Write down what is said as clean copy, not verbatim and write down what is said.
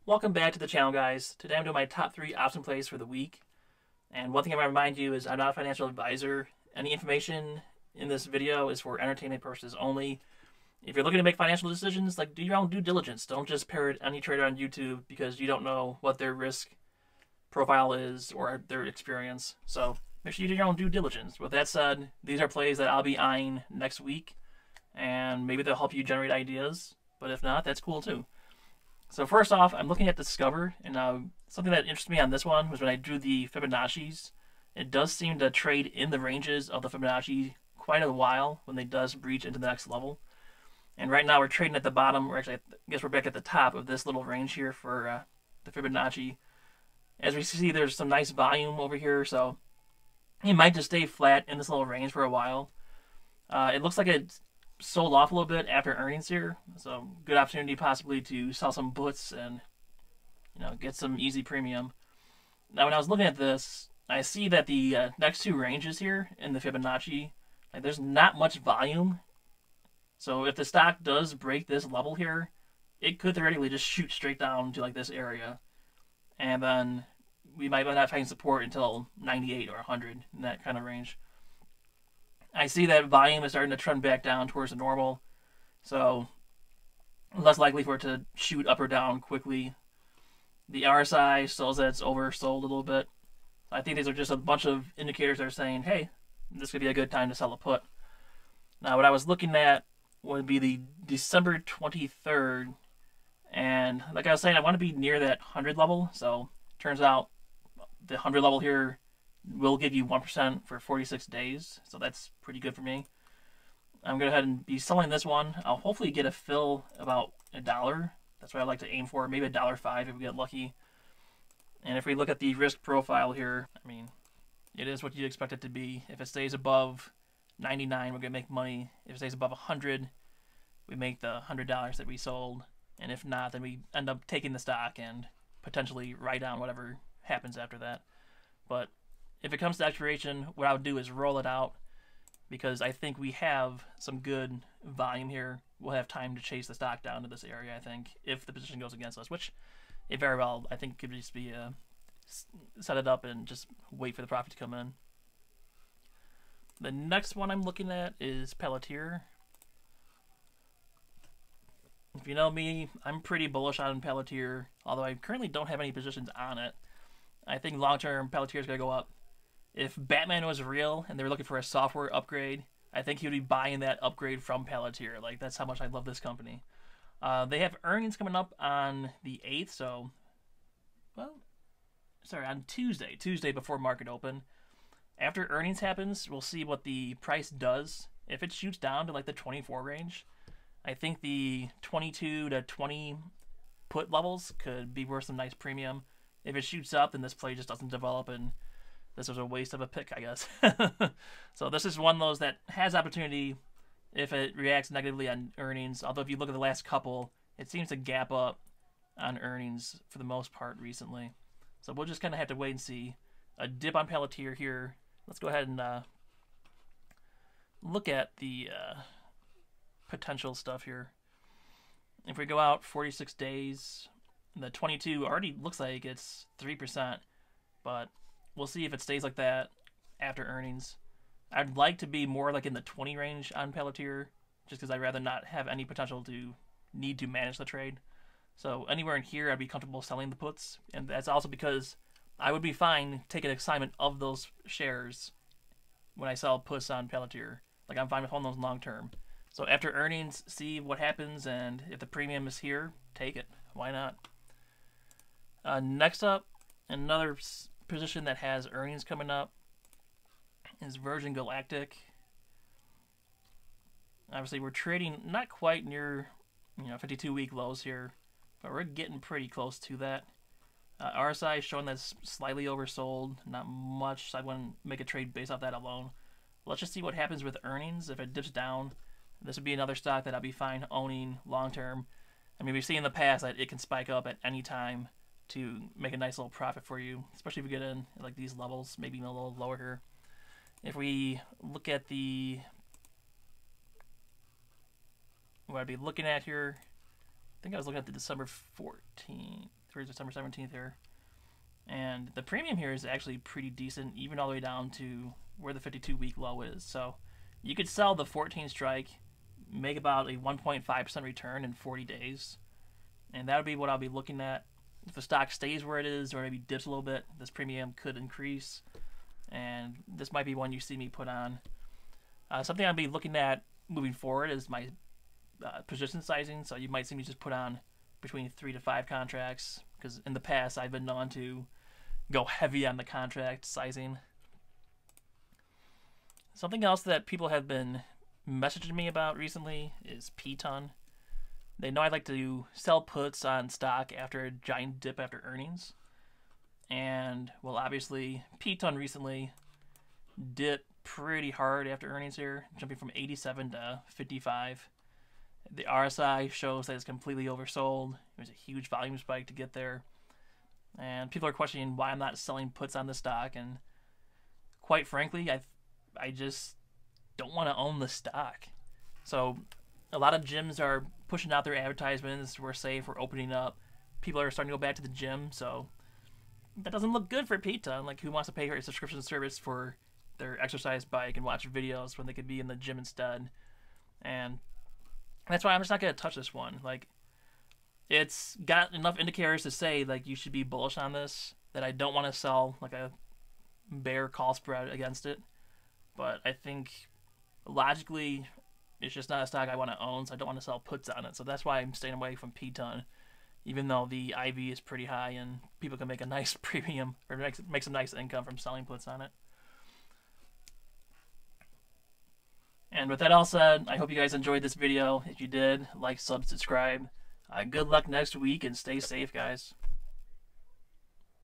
Welcome back to the channel, guys. Today I'm doing my top 3 option plays for the week. And one thing I want to remind you is I'm not a financial advisor. Any information in this video is for entertainment purposes only. If you're looking to make financial decisions, do your own due diligence. Don't just parrot any trader on YouTube because you don't know what their risk profile is or their experience. So make sure you do your own due diligence. With that said, these are plays that I'll be eyeing next week, and maybe they'll help you generate ideas. But if not, that's cool too. So first off, I'm looking at Discover, and something that interested me on this one was when I drew the Fibonacci's. It does seem to trade in the ranges of the Fibonacci quite a while when they does breach into the next level. And right now we're trading at the bottom, or actually I guess we're back at the top of this little range here for the Fibonacci. As we see, there's some nice volume over here, so it might just stay flat in this little range for a while. It looks like it's sold off a little bit after earnings here, so good opportunity possibly to sell some puts and get some easy premium. Now when I was looking at this, I see that the next two ranges here in the Fibonacci, there's not much volume. So if the stock does break this level here, it could theoretically just shoot straight down to this area, and then we might not find support until 98 or 100 in that kind of range. I see that volume is starting to trend back down towards the normal, so less likely for it to shoot up or down quickly. The RSI shows that it's oversold a little bit. I think these are just a bunch of indicators that are saying, hey, this could be a good time to sell a put. Now what I was looking at would be the December 23rd, and like I was saying, I want to be near that 100 level, so turns out the 100 level here will give you 1% for 46 days, so that's pretty good for me. I'm going to go ahead and be selling this one. I'll hopefully get a fill about $1. That's what I like to aim for, maybe $1.05 if we get lucky. And if we look at the risk profile here, I mean, it is what you'd expect it to be. If it stays above 99, we're going to make money. If it stays above 100, we make the $100 that we sold. And if not, then we end up taking the stock and potentially write down whatever happens after that. But if it comes to expiration, what I would do is roll it out, because I think we have some good volume here. We'll have time to chase the stock down to this area, I think, if the position goes against us, which it very well, I think, could just be set it up and just wait for the profit to come in. The next one I'm looking at is Palantir. If you know me, I'm pretty bullish on Palantir, although I currently don't have any positions on it. I think long-term Palantir is going to go up. If Batman was real and they were looking for a software upgrade, I think he would be buying that upgrade from Palantir. That's how much I love this company. They have earnings coming up on the 8th, so, on Tuesday before market open. After earnings happens, we'll see what the price does. If it shoots down to the 24 range, I think the 22 to 20 put levels could be worth some nice premium. If it shoots up, then this play just doesn't develop, and this was a waste of a pick, I guess. So this is one of those that has opportunity if it reacts negatively on earnings. Although if you look at the last couple, it seems to gap up on earnings for the most part recently. So we'll just kind of have to wait and see. A dip on Palantir here. Let's go ahead and look at the potential stuff here. If we go out 46 days, the 22 already looks like it's 3%, but we'll see if it stays like that after earnings. I'd like to be more in the 20 range on Palantir, just because I'd rather not have any potential to need to manage the trade. So anywhere in here, I'd be comfortable selling the puts, and that's also because I would be fine taking assignment of those shares when I sell puts on Palantir. I'm fine with holding those long term. So after earnings, see what happens, and if the premium is here, take it. Why not? Next up, another position that has earnings coming up is Virgin Galactic. Obviously, we're trading not quite near 52-week lows here, but we're getting pretty close to that. RSI is showing that it's slightly oversold, not much, so I wouldn't make a trade based off that alone. Let's just see what happens with earnings. If it dips down, this would be another stock that I'll be fine owning long term. I mean, we've seen in the past that it can spike up at any time to make a nice little profit for you, especially if we get in at these levels, maybe even a little lower here. If we look at what I'd be looking at here think I was looking at the December 14th or December 17th here. And the premium here is actually pretty decent, even all the way down to where the 52-week low is. So you could sell the 14 strike, make about a 1.5% return in 40 days. And that would be what I'll be looking at. If the stock stays where it is or maybe dips a little bit, this premium could increase. And this might be one you see me put on. Something I'll be looking at moving forward is my position sizing. So you might see me just put on between 3 to 5 contracts, because in the past I've been known to go heavy on the contract sizing. Something else that people have been messaging me about recently is PTON. They know I like to sell puts on stock after a giant dip after earnings. And, well, obviously, PTON recently dipped pretty hard after earnings here, jumping from 87 to 55. The RSI shows that it's completely oversold. It was a huge volume spike to get there. And people are questioning why I'm not selling puts on the stock. And quite frankly, I just don't want to own the stock. So a lot of gyms are pushing out their advertisements. We're safe, we're opening up. People are starting to go back to the gym. So that doesn't look good for PTON. Like, who wants to pay for a subscription service for their exercise bike and watch videos when they could be in the gym instead? And that's why I'm just not going to touch this one. Like, it's got enough indicators to say, like, you should be bullish on this, that I don't want to sell, like, a bear call spread against it. But I think, logically, it's just not a stock I want to own, so I don't want to sell puts on it. So that's why I'm staying away from PTON, even though the IV is pretty high and people can make a nice premium, or make some nice income from selling puts on it. And with that all said, I hope you guys enjoyed this video. If you did, like, sub, subscribe. Good luck next week, and stay safe, guys.